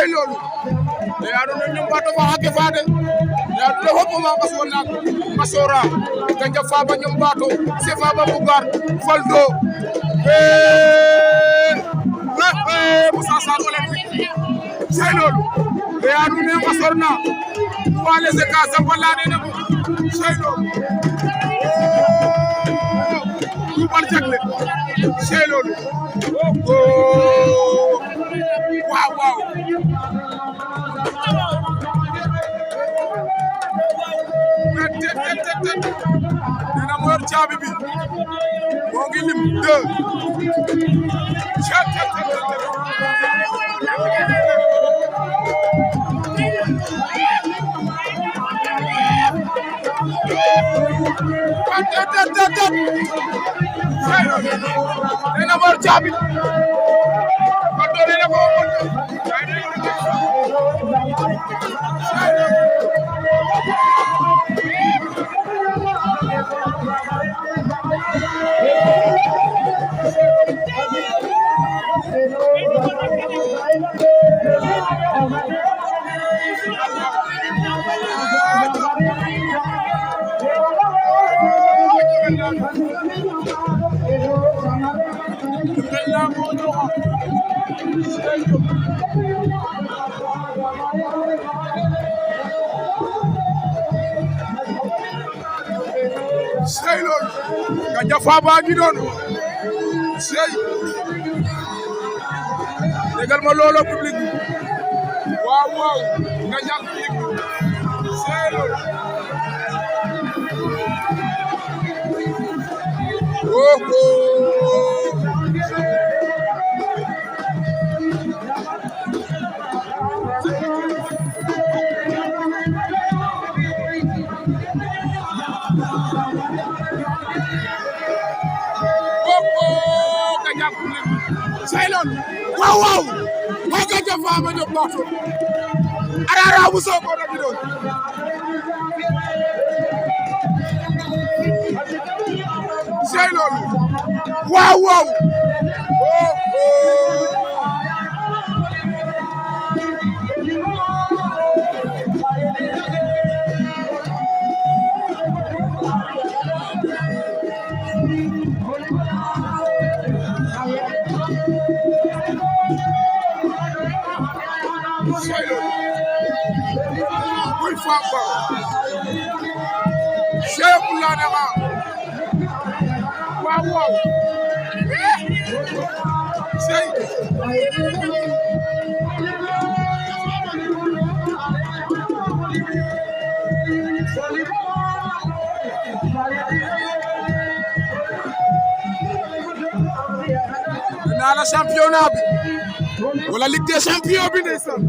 sey loolu e aduna ñum bato fa hake fade ya do hoppo ma kasona kasora ganja faba ñum bato se faba bugar faldo Moussa Sarr olympique sey loolu e aduna kasorna wale se ka sampalane na sey loolu bal jagle sey loolu waaw waaw dina mo yor caabi bi moo ngi lim 2 dina mo yor caabi sey loolu Gandia Faba ngi noonu sey dégal ma loolo public bi waaw waaw Gandia public bi sey loolu sey loolu waaw waaw waa Gandia Faba ñëpp baatu ayara bu soo ko na bi doon sey loolu waaw waaw Boy Faba Cheikh Oulana waaw waaw sey naa la championnat bi wala Ligue des champions bi ndeysaan